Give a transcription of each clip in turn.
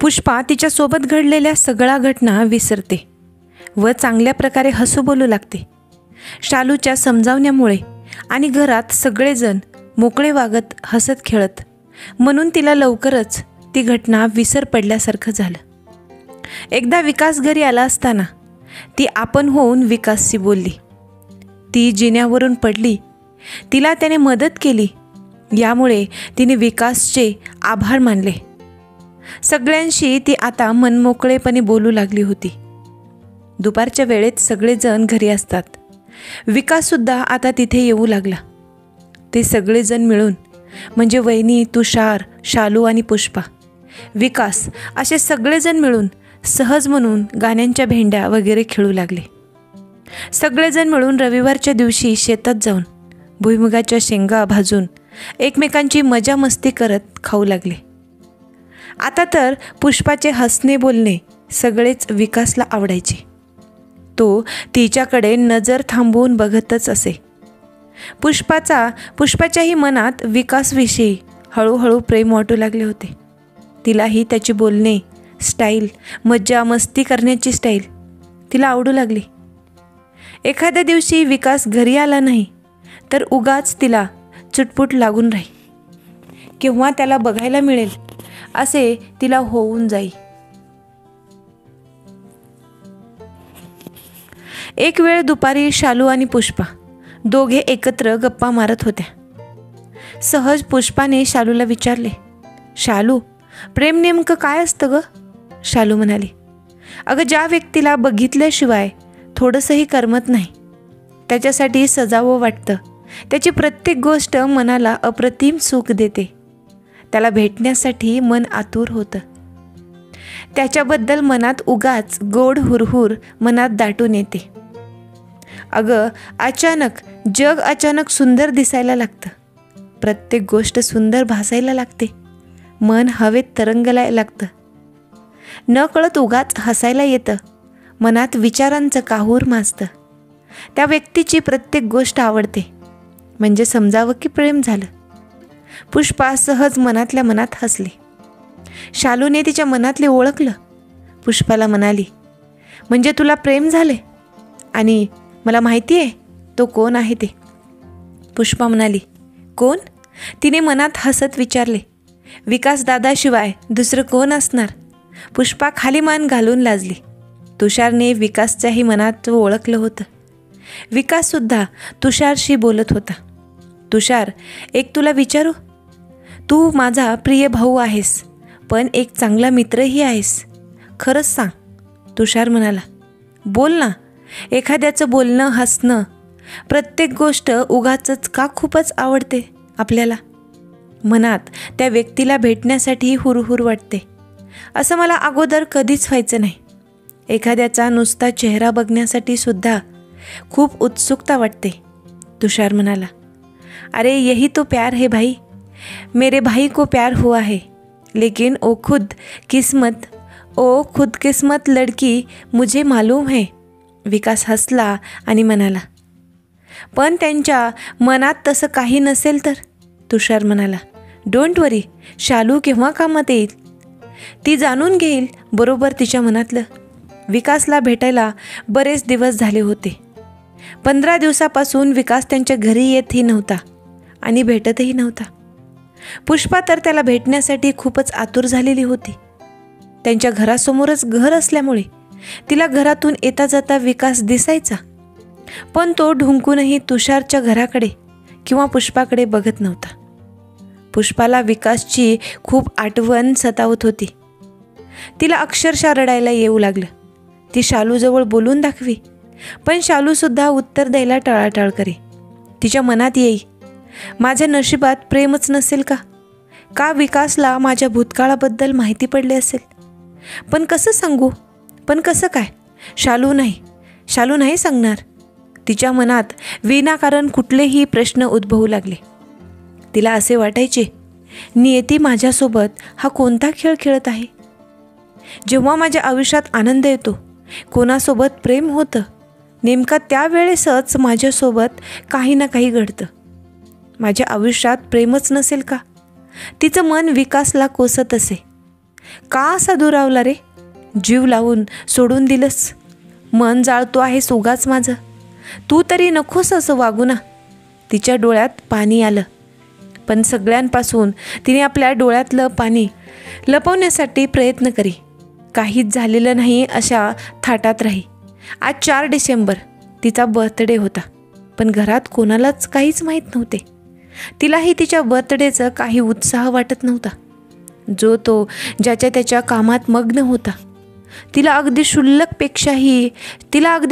पुष्पा तिच्यासोबत घडलेल्या सगळ्या घटना विसरते व चांगल्या प्रकारे हसू बोलू लागते. शालूच्या समजावण्यामुळे आणि घरात सगळेजण मोकळे वागत हसत खेळत, म्हणून तिला लवकरच ती घटना विसर पडल्यासारखं झालं. एकदा विकास घरी आला असताना ती आपण होऊन विकासशी बोलली. ती जिन्यावरून पडली, तिला त्याने मदत केली, यामुळे तिने विकासचे आभार मानले. सगळ्यांशी ती आता मनमोकळेपणे बोलू लागली होती. दुपारच्या वेळेत सगळेजण घरी असतात. विकाससुद्धा आता तिथे येऊ लागला. ते सगळेजण मिळून म्हणजे वहिनी, तुषार, शालू आणि पुष्पा, विकास असे सगळेजण मिळून सहज म्हणून गाण्यांच्या भेंड्या वगैरे खेळू लागले. सगळेजण मिळून रविवारच्या दिवशी शेतात जाऊन भुईमुगाच्या शेंगा भाजून एकमेकांची मजा मस्ती करत खाऊ लागले. आता तर पुष्पाचे हसणे बोलणे सगळेच विकासला आवडायचे. तो तिच्याकडे नजर थांबवून बघतच असे. पुष्पाच्याही मनात विकासविषयी हळूहळू प्रेम वाटू लागले होते. तिलाही त्याची बोलणे स्टाईल, मज्जा मस्ती करण्याची स्टाईल तिला आवडू लागली. एखाद्या दिवशी विकास घरी आला नाही तर उगाच तिला चुटपुट लागून राही, किंवा त्याला बघायला मिळेल असे तिला होऊन जाई. एक वेळ दुपारी शालू आणि पुष्पा दोघे एकत्र गप्पा मारत होत्या. सहज पुष्पाने शालूला विचारले, शालू, प्रेम नेमकं काय असतं ग? शालू म्हणाली, अगं, ज्या व्यक्तीला बघितल्याशिवाय थोडंसंही करमत नाही, त्याच्यासाठी सजावं वाटतं, त्याची प्रत्येक गोष्ट मनाला अप्रतिम सुख देते, त्याला भेटण्यासाठी मन आतुर होतं, त्याच्याबद्दल मनात उगाच गोड हुरहुर मनात दाटून येते. अगं, जग अचानक सुंदर दिसायला लागतं, प्रत्येक गोष्ट सुंदर भासायला लागते, मन हवेत तरंगलायला लागतं, नकळत उगाच हसायला येतं, मनात विचारांचं काहूर माजतं, त्या व्यक्तीची प्रत्येक गोष्ट आवडते, म्हणजे समजावं की प्रेम झालं. पुष्पा सहज मनातल्या मनात हसली. शालूने तिच्या मनातले ओळखलं. पुष्पाला म्हणाली, म्हणजे तुला प्रेम झाले आणि मला माहिती आहे तो कोण आहे ते. पुष्पा म्हणाली, कोण? तिने मनात हसत विचारले. विकास दादाशिवाय दुसरं कोण असणार? पुष्पा खाली मान घालून लाजली. तुषारने विकासच्याही मनात ओळखलं होतं. विकाससुद्धा तुषारशी बोलत होता. तुषार, एक तुला विचारू? तू माझा प्रिय भाऊ आहेस, पण एक चांगला मित्रही आहेस, खरंच सांग. तुषार म्हणाला, बोल ना. एखाद्याचं बोलणं, हसणं, प्रत्येक गोष्ट उगाचच का खूपच आवडते आपल्याला. मनात त्या व्यक्तीला भेटण्यासाठी हुरहुर वाटते. असं मला अगोदर कधीच व्हायचं नाही. एखाद्याचा नुसता चेहरा बघण्यासाठी सुद्धा खूप उत्सुकता वाटते. तुषार म्हणाला, अरे यही तो प्यार है भाई, मेरे भाई को प्यार हुआ है, लेकिन ओ खुद किस्मत लड़की मुझे मालूम है. विकास हसला आणि म्हणाला, पण त्यांच्या मनात तसं काही नसेल तर? तुषार म्हणाला, डोंट वरी, शालू केव्हा कामात येईल, ती जाणून घेईल बरोबर तिच्या मनातलं. विकासला भेटायला बरेच दिवस झाले होते. 15 दिवसापासून विकास त्यांच्या घरी येतही नव्हता आणि भेटतही नव्हता. पुष्पा तर त्याला भेटण्यासाठी खूपच आतुर झालेली होती. त्यांच्या घरासमोरच घर असल्यामुळे तिला घरातून येता जाता विकास दिसायचा, पण तो ढुंकूनही तुषारच्या घराकडे किंवा पुष्पाकडे बघत नव्हता. पुष्पाला विकासची खूप आठवण सतावत होती. तिला अक्षरशः रडायला येऊ लागलं. ती शालूजवळ बोलून दाखवी, पण शालूसुद्धा उत्तर द्यायला टाळाटाळ करे. तिच्या मनात येई, माझ्या नशिबात प्रेमच नसेल का? का विकासला माझ्या भूतकाळाबद्दल माहिती पडली असेल? पण कसं सांगू? पण कसं काय? शालू नाही सांगणार. तिच्या मनात विनाकारण कुठलेही प्रश्न उद्भवू लागले. तिला असे वाटायचे, नियती माझ्यासोबत हा कोणता खेळ खेळत आहे? जेव्हा माझ्या आयुष्यात आनंद येतो, कोणासोबत प्रेम होतं, नेमका त्यावेळेसच माझ्यासोबत काही ना काही घडतं. माझ्या आयुष्यात प्रेमच नसेल का? तिचं मन विकासला कोसत असे. का असा दुरावला रे? जीव लावून सोडून दिलंस. मन जाळतो आहेस उगाच माझं. तू तरी नकोस असं वागू ना. तिच्या डोळ्यात पाणी आलं, पण सगळ्यांपासून तिने आपल्या डोळ्यातलं पाणी लपवण्यासाठी प्रयत्न करी. काहीच झालेलं नाही अशा थाटात राही. आज 4 डिसेंबर तिचा बर्थडे होता, पण घरात कोणालाच काहीच माहीत नव्हते. तिलाही तिच्या बर्थडेचं काही उत्साह वाटत नव्हता. जो तो ज्याच्या त्याच्या कामात मग्न होता. तिला अगदी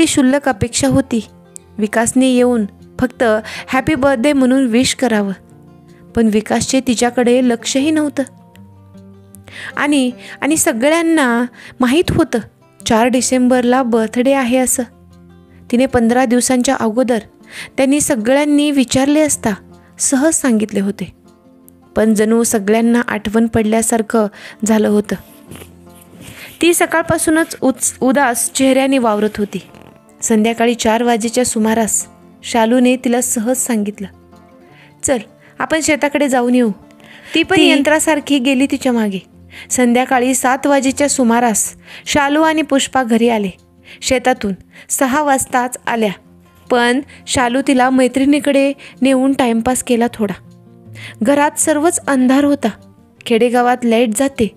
क्षुल्लक अपेक्षा होती विकासने येऊन फक्त हॅपी बर्थडे म्हणून विश करावं, पण विकासचे तिच्याकडे लक्षही नव्हतं. आणि सगळ्यांना माहीत होतं 4 डिसेंबरला बर्थडे आहे असं. तिने 15 दिवसांच्या अगोदर त्यांनी सगळ्यांनी विचारले असता सहज सांगितले होते, पण जणू सगळ्यांना आठवण पडल्यासारखं झालं होतं. ती सकाळपासूनच उदास चेहऱ्याने वावरत होती. संध्याकाळी 4 वाजेच्या सुमारास शालूने तिला सहज सांगितलं, चल आपण शेताकडे जाऊन येऊ. ती पण यंत्रासारखी गेली तिच्या मागे. संध्याकाळी 7 वाजेच्या सुमारास शालू आणि पुष्पा घरी आले. शेतातून 6 वाजताच आल्या, पण शालू तिला मैत्रिणीकडे नेऊन टाइमपास केला थोडा. घरात सर्वच अंधार होता. खेडेगावात लाईट जाते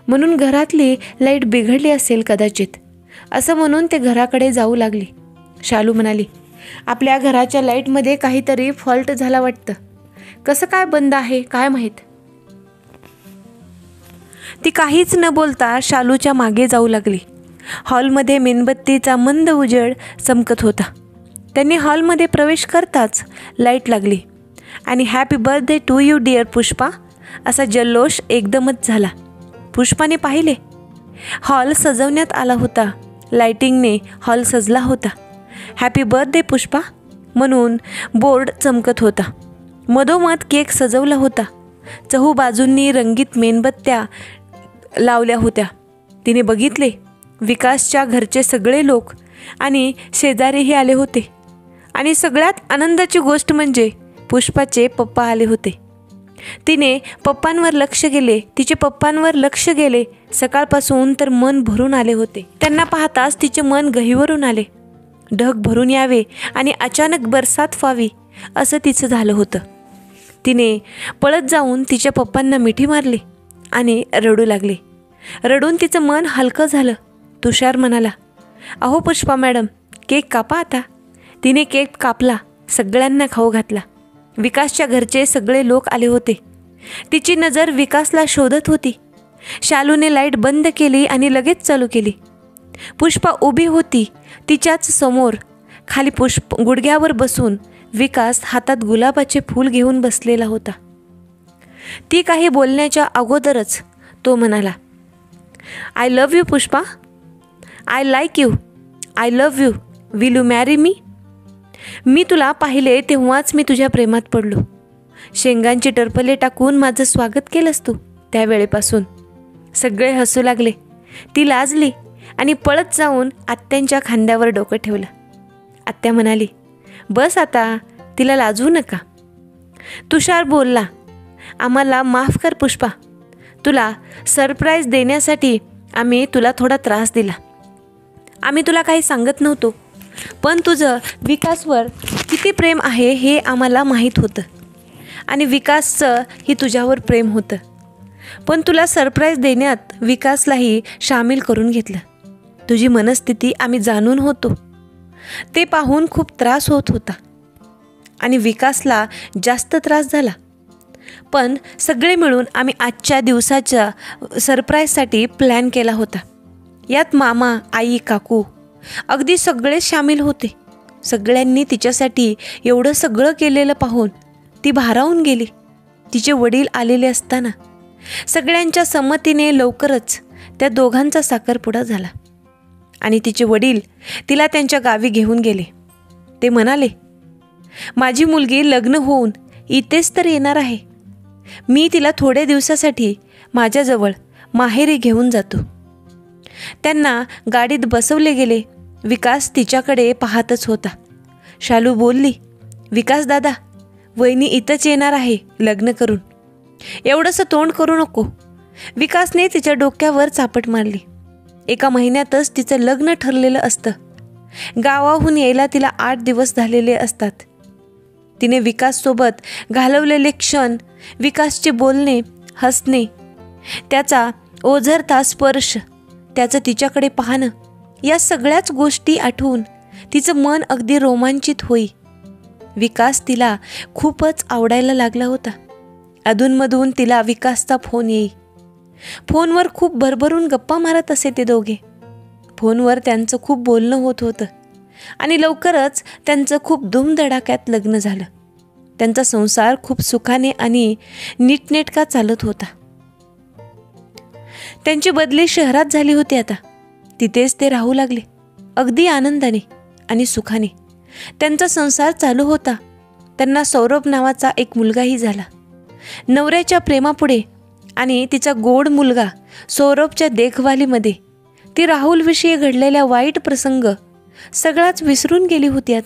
म्हणून घरातली लाईट बिघडली असेल कदाचित, असं म्हणून ते घराकडे जाऊ लागली. शालू म्हणाली, आपल्या घराच्या लाईटमध्ये काहीतरी फॉल्ट झाला वाटतं. कसं काय बंद आहे काय माहीत. ती काहीच न बोलता शालूच्या मागे जाऊ लागली. हॉलमध्ये मेणबत्तीचा मंद उजेड चमकत होता. त्यांनी हॉलमध्ये प्रवेश करताच लाईट लागली आणि happy birthday to you dear Pushpa असा जल्लोष एकदमच झाला. पुष्पाने पाहिले, हॉल सजवण्यात आला होता. लाइटिंगने हॉल सजला होता. हॅपी बर्थडे पुष्पा म्हणून बोर्ड चमकत होता. मधोमध केक सजवला होता. चहूबाजूंनी रंगीत मेणबत्त्या लावल्या होत्या. तिने बघितले, विकासच्या घरचे सगळे लोक आणि शेजारीही आले होते. आणि सगळ्यात आनंदाची गोष्ट म्हणजे पुष्पाचे पप्पा आले होते. तिचे पप्पांवर लक्ष गेले. सकाळपासून तर मन भरून आले होते. त्यांना पाहताच तिचे मन गहिवरून आले. ढग भरून यावे आणि अचानक बरसात व्हावी असं तिचं झालं होतं. तिने पळत जाऊन तिच्या पप्पांना मिठी मारली आणि रडू लागली. रडून तिचं मन हलकं झालं. तुषार म्हणाला, अहो पुष्पा मॅडम, केक कापा आता. तिने केक कापला, सगळ्यांना खाऊ घातला. विकासच्या घरचे सगळे लोक आले होते. तिची नजर विकासला शोधत होती. शालूने लाईट बंद केली आणि लगेच चालू केली. पुष्पा उभी होती तिच्याच समोर. खाली गुडघ्यावर बसून विकास हातात गुलाबाचे फूल घेऊन बसलेला होता. ती काही बोलण्याच्या अगोदरच तो म्हणाला, I love you Pushpa. I like you. I love you. Will you marry me. मी तुला पाहिले तेव्हाच मी तुझ्या प्रेमात पडलो. शेंगांची टरफले टाकून माझं स्वागत केलंस तू. त्यावेळेपासून सगळे हसू लागले. ती लाजली आणि पळत जाऊन आत्यांच्या खांद्यावर डोकं ठेवलं. आत्या म्हणाली, बस आता, तिला लाजवू नका. तुषार बोलला, आम्हाला माफ कर पुष्पा. तुला सरप्राईज देण्यासाठी आम्ही तुला थोडा त्रास दिला. आम्ही तुला काही सांगत नव्हतो, पण तुझं विकासवर किती प्रेम आहे हे आम्हाला माहीत होतं आणि विकासचं ही तुझ्यावर प्रेम होतं. पण तुला सरप्राईज देण्यात विकासलाही सामील करून घेतलं. तुझी मनस्थिती आम्ही जाणून होतो. ते पाहून खूप त्रास होत होता आणि विकासला जास्त त्रास झाला. पण सगळे मिळून आम्ही आजच्या दिवसाच्या सरप्राईजसाठी प्लॅन केला होता. यात मामा, आई, काकू अगदी सगळे सामील होते. सगळ्यांनी तिच्यासाठी एवढं सगळं केलेलं पाहून ती भारावून गेली. तिचे वडील आलेले असताना सगळ्यांच्या संमतीने लवकरच त्या दोघांचा साखरपुडा झाला आणि तिचे वडील तिला त्यांच्या गावी घेऊन गेले. ते म्हणाले, माझी मुलगी लग्न होऊन इथेच तर येणार आहे. मी तिला थोड्या दिवसासाठी माझ्याजवळ माहेरी घेऊन जातो. त्यांना गाडीत बसवले गेले. विकास तिच्याकडे पाहतच होता. शालू बोलली, विकास दादा, वहिनी इथंच येणार आहे लग्न करून. एवढंसं तोंड करू नको. विकासने तिच्या डोक्यावर चापट मारली. एका महिन्यातच तिचं लग्न ठरलेलं असतं. गावाहून यायला तिला 8 दिवस झालेले असतात. तिने विकाससोबत घालवलेले क्षण, विकासचे बोलणे, हसणे, त्याचा ओझरता स्पर्श, त्याचं तिच्याकडे पाहणं, या सगळ्याच गोष्टी आठवून तिचं मन अगदी रोमांचित होई. विकास तिला खूपच आवडायला लागला होता. अधूनमधून तिला विकासचा फोन येई. फोनवर खूप भरभरून गप्पा मारत असे ते दोघे. फोनवर त्यांचं खूप बोलणं होत होतं आणि लवकरच त्यांचं खूप धूमधडाक्यात लग्न झालं. त्यांचा संसार खूप सुखाने आणि नीटनेटका चालत होता. त्यांची बदली शहरात झाली होती. आता तिथेच ते राहू लागले, अगदी आनंदाने आणि सुखाने. त्यांचा संसार चालू होता. त्यांना सौरभ नावाचा एक मुलगाही झाला. नवऱ्याच्या प्रेमापुढे आणि तिचा गोड मुलगा सौरभच्या देखभालीमध्ये ती राहुलविषयी घडलेल्या वाईट प्रसंग सगळाच विसरून गेली होती.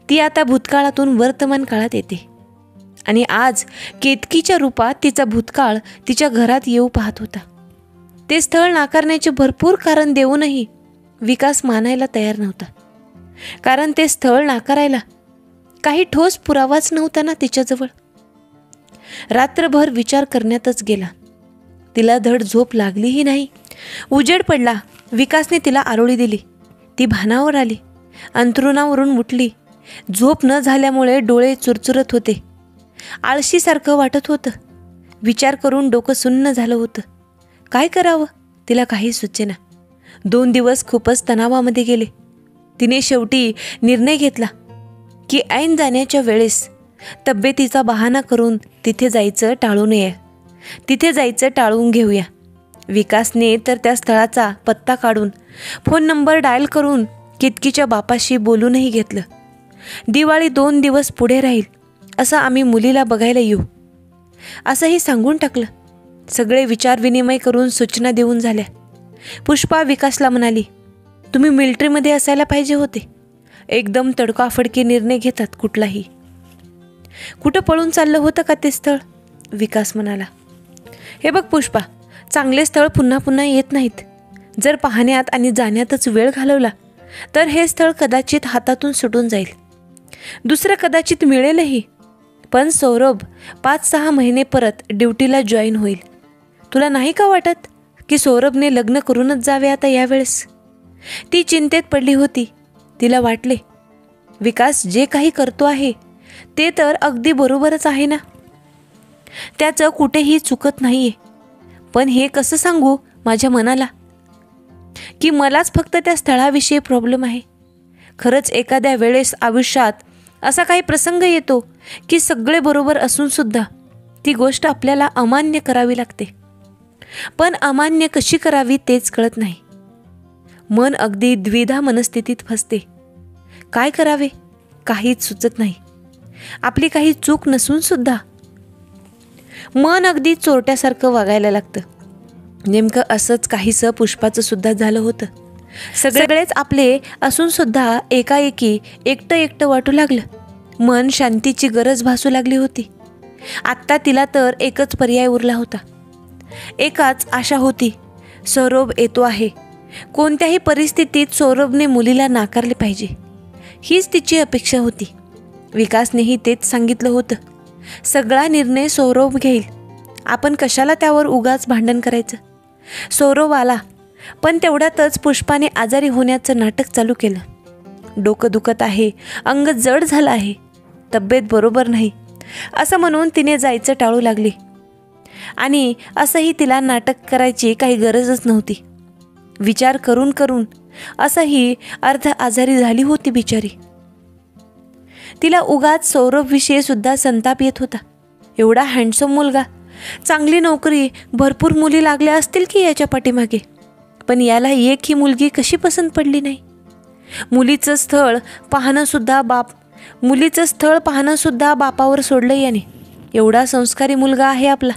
ती आता भूतकाळातून वर्तमान काळात येते आणि आज केतकीच्या रूपात तिचा भूतकाळ तिच्या घरात येऊ पाहत होता. ते स्थळ नाकारण्याचे भरपूर कारण देऊनही विकास मानायला तयार नव्हता. कारण ते स्थळ नाकारायला काही ठोस पुरावाच नव्हता ना तिच्याजवळ. रात्रभर विचार करण्यातच गेला. तिला धड झोप लागलीही नाही. उजेड पडला. विकासने तिला आरोळी दिली. ती भानावर आली. अंथरुणावरून उठली. झोप न झाल्यामुळे डोळे चुरचुरत होते. आळशीसारखं वाटत होतं. विचार करून डोकं सुन्न झालं होतं. काय करावं तिला काही सुचेना. 2 दिवस खूपच तणावामध्ये गेले. तिने शेवटी निर्णय घेतला की ऐन जाण्याच्या वेळेस तब्येतीचा बहाणा करून तिथे जायचं टाळून घेऊया. विकासने तर त्या स्थळाचा पत्ता काढून फोन नंबर डायल करून केतकीच्या बापाशी बोलूनही घेतलं. दिवाळी 2 दिवस पुढे राहील, असं आम्ही मुलीला बघायला येऊ असंही सांगून टाकलं. सगळे विचारविनिमय करून सूचना देऊन झाल्या. पुष्पा विकासला म्हणाली, तुम्ही मिलिटरीमध्ये असायला पाहिजे होते. एकदम तडकाफडकी निर्णय घेतात कुठलाही. कुठं पळून चाललं होतं का ते स्थळ? विकास म्हणाला. हे बघ पुष्पा, चांगले स्थळ पुन्हा पुन्हा येत नाहीत. जर पाहण्यात आणि जाण्यातच वेळ घालवला तर हे स्थळ कदाचित हातातून सुटून जाईल. दुसरं कदाचित मिळेलही. पण सौरभ 5-6 महिने परत ड्युटीला जॉईन होईल. तुला नाही का वाटत की सौरभने लग्न करूनच जावे आता यावेळेस? ती चिंतेत पडली होती. तिला वाटले, विकास जे काही करतो आहे ते तर अगदी बरोबरच आहे ना. त्याचं कुठेही चुकत नाहीये. पण हे कसं सांगू माझ्या मनाला की मलाच फक्त त्या स्थळाविषयी प्रॉब्लेम आहे. खरंच एखाद्या वेळेस आयुष्यात असा काही प्रसंग येतो की सगळे बरोबर असून सुद्धा ती गोष्ट आपल्याला अमान्य करावी लागते. पण अमान्य कशी करावी तेच कळत नाही. मन अगदी द्विधा मनस्थितीत फसते. काय करावे काहीच सुचत नाही. आपली काही चूक नसून सुद्धा मन अगदी चोरट्यासारखं वागायला लागतं. नेमकं असंच काहीसं पुष्पाचं सुद्धा झालं होतं. सगळेच आपले असून सुद्धा एकाएकी एकटं वाटू लागलं. मन शांतीची गरज भासू लागली होती. आत्ता तिला तर एकच पर्याय उरला होता. एकाच आशा होती, सौरभ येतो आहे. कोणत्याही परिस्थितीत सौरभने मुलीला नाकारले पाहिजे, हीच तिची अपेक्षा होती. विकासनेही तेच सांगितलं होतं. सगळा निर्णय सौरभ घेईल. आपण कशाला त्यावर उगाच भांडण करायचं. सौरभ आला. पण तेवढ्यातच पुष्पाने आजारी होण्याचं नाटक चालू केलं. डोकं दुखत आहे, अंग जड झालं आहे, तब्येत बरोबर नाही असं म्हणून तिने जायचं टाळू लागली. आणि असंही तिला नाटक करायची काही गरजच नव्हती. विचार करून करून असंही अर्ध आजारी झाली होती बिचारी. तिला उगाच सौरभविषयी सुद्धा संताप येत होता. एवढा हँडसम मुलगा, चांगली नोकरी, भरपूर मुली लागल्या असतील की याच्या पाठीमागे, पण याला एक ही मुलगी कशी पसंत पडली नाही. मुलीचं स्थळ पाहणं सुद्धा बापावर सोडलं याने. एवढा संस्कारी मुलगा आहे आपला.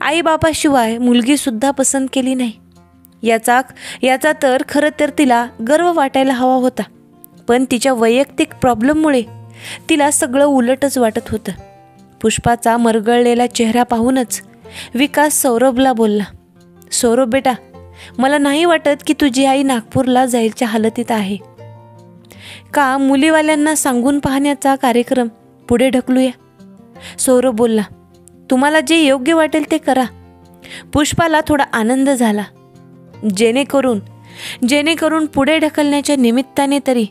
आई बापाशिवाय मुलगी सुद्धा पसंत केली नाही. याचा तर खरं तर तिला गर्व वाटायला हवा होता. पण तिच्या वैयक्तिक प्रॉब्लेममुळे तिला सगळं उलटच वाटत होतं. पुष्पाचा मरगळलेला चेहरा पाहूनच विकास सौरभला बोलला, सौरभ बेटा, मला नाही वाटत की तुझी आई नागपूरला जायच्या हालतीत आहे. का मुलीवाल्यांना सांगून पाहण्याचा कार्यक्रम पुढे ढकलूया? सौरभ बोलला, तुम्हाला जे योग्य वाटेल ते करा. पुष्पाला थोडा आनंद झाला. जेणेकरून पुढे ढकलण्याच्या निमित्ताने तरी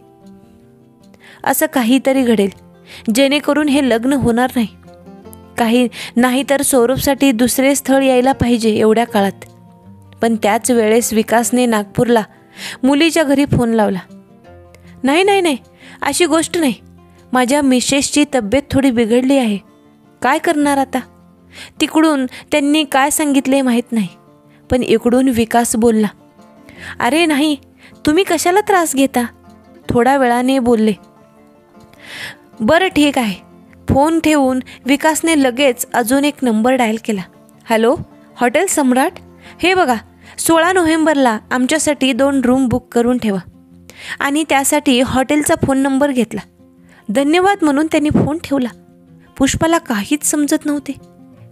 असं काहीतरी घडेल, जेणेकरून हे लग्न होणार नाही. काही नाही तर सौरभसाठी दुसरे स्थळ यायला पाहिजे एवढ्या काळात. पण त्याच वेळेस विकासने नागपूरला मुलीच्या घरी फोन लावला. नाही, अशी गोष्ट नाही. माझ्या मिसेसची तब्येत थोडी बिघडली आहे. काय करणार आता? तिकडून त्यांनी काय सांगितले माहीत नाही, पण इकडून विकास बोलला, अरे नाही, तुम्ही कशाला त्रास घेता? थोड्या वेळाने बोलले. बरं ठीक आहे. फोन ठेवून विकासने लगेच अजून एक नंबर डायल केला. हॅलो, हॉटेल सम्राट, हे बघा 16 नोव्हेंबरला आमच्यासाठी 2 रूम बुक करून ठेवा. आणि त्यासाठी हॉटेलचा फोन नंबर घेतला. धन्यवाद म्हणून त्यांनी फोन ठेवला. पुष्पाला काहीच समजत नव्हते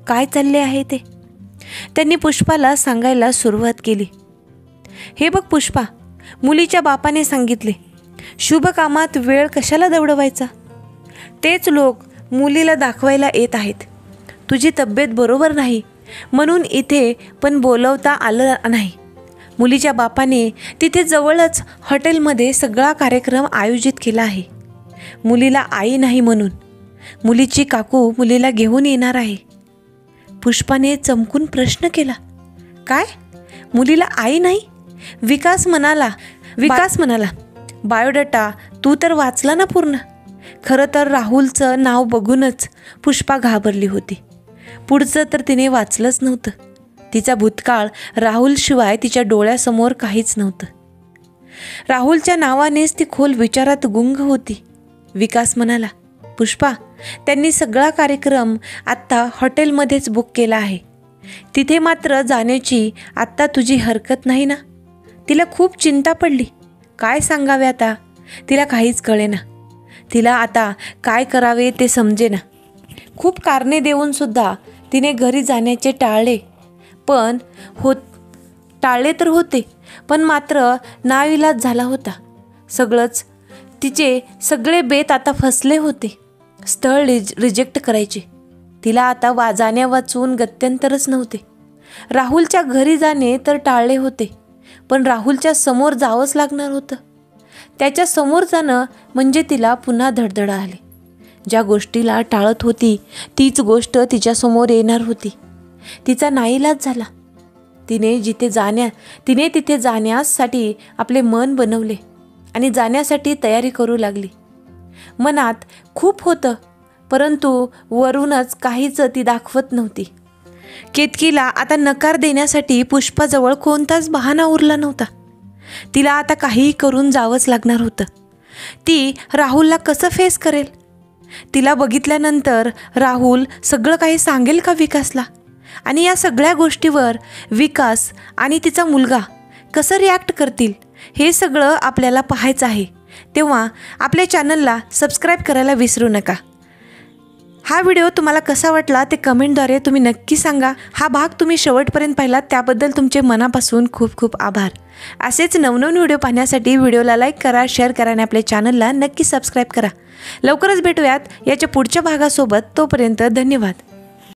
काय चालले आहे ते. त्यांनी पुष्पाला सांगायला सुरुवात केली, हे बघ पुष्पा, मुलीच्या बापाने सांगितले, शुभ कामात वेळ कशाला दवडवायचा. तेच लोक मुलीला दाखवायला येत आहेत. तुझी तब्येत बरोबर नाही म्हणून इथे पण बोलवता आलं नाही. मुलीच्या बापाने तिथे जवळच हॉटेलमध्ये सगळा कार्यक्रम आयोजित केला आहे. मुलीला आई नाही म्हणून मुलीची काकू मुलीला घेऊन येणार आहे. पुष्पाने चमकून प्रश्न केला, काय? मुलीला आई नाही? विकास म्हणाला, बायोडाटा तू तर वाचला ना पूर्ण? खरं तर राहुलचं नाव बघूनच पुष्पा घाबरली होती. पुढचं तर तिने वाचलंच नव्हतं. तिचा भूतकाळ राहुलशिवाय तिच्या डोळ्यासमोर काहीच नव्हतं. राहुलच्या नावानेच ती खोल विचारात गुंग होती. विकास म्हणाला, पुष्पा, त्यांनी सगळा कार्यक्रम आत्ता हॉटेलमध्येच बुक केला आहे. तिथे मात्र जाण्याची आत्ता तुझी हरकत नाही ना? तिला खूप चिंता पडली. काय सांगावे आता? तिला काहीच कळेना. तिला आता काय करावे ते समजेना. खूप कारणे देऊन सुद्धा तिने घरी जाण्याचे टाळले तर होते, पण मात्र नाईलाज झाला होता. तिचे सगळे बेत आता फसले होते. स्थळ रिजेक्ट करायचे. तिला आता जाण्या वाचून गत्यंतरच नव्हते. राहुलच्या घरी जाणे तर टाळले होते, पण राहुलच्या समोर जावंच लागणार होतं. त्याच्या समोर जाणं म्हणजे तिला पुन्हा धडधड आली. ज्या गोष्टीला टाळत होती तीच गोष्ट तिच्यासमोर येणार होती. तिचा नाईलाज झाला. तिने तिथे जाण्यासाठी आपले मन बनवले आणि जाण्यासाठी तयारी करू लागली. मनात खूप होतं, परंतु वरूनच काहीच ती दाखवत नव्हती. केतकीला आता नकार देण्यासाठी पुष्पाजवळ कोणताच बहाणा उरला नव्हता. तिला आता काहीही करून जावंच लागणार होतं. ती राहुलला कसं फेस करेल? तिला बघितल्यानंतर राहुल सगळं काही सांगेल का विकासला? आणि या सगळ्या गोष्टीवर विकास आणि तिचा मुलगा कसं रिॲक्ट करतील हे सगळं आपल्याला पाहायचं आहे. तेव्हा आपल्या चॅनलला सबस्क्राईब करायला विसरू नका. हा व्हिडिओ तुम्हाला कसा वाटला ते कमेंटद्वारे तुम्ही नक्की सांगा. हा भाग तुम्ही शेवटपर्यंत पाहिलात त्याबद्दल तुमचे मनापासून खूप खूप आभार. असेच नवनवीन व्हिडिओ पाहण्यासाठी व्हिडिओला लाईक करा, शेअर करा आणि आपल्या चॅनलला नक्की सबस्क्राईब करा. लवकरच भेटूयात याच्या पुढच्या भागासोबत. तोपर्यंत धन्यवाद.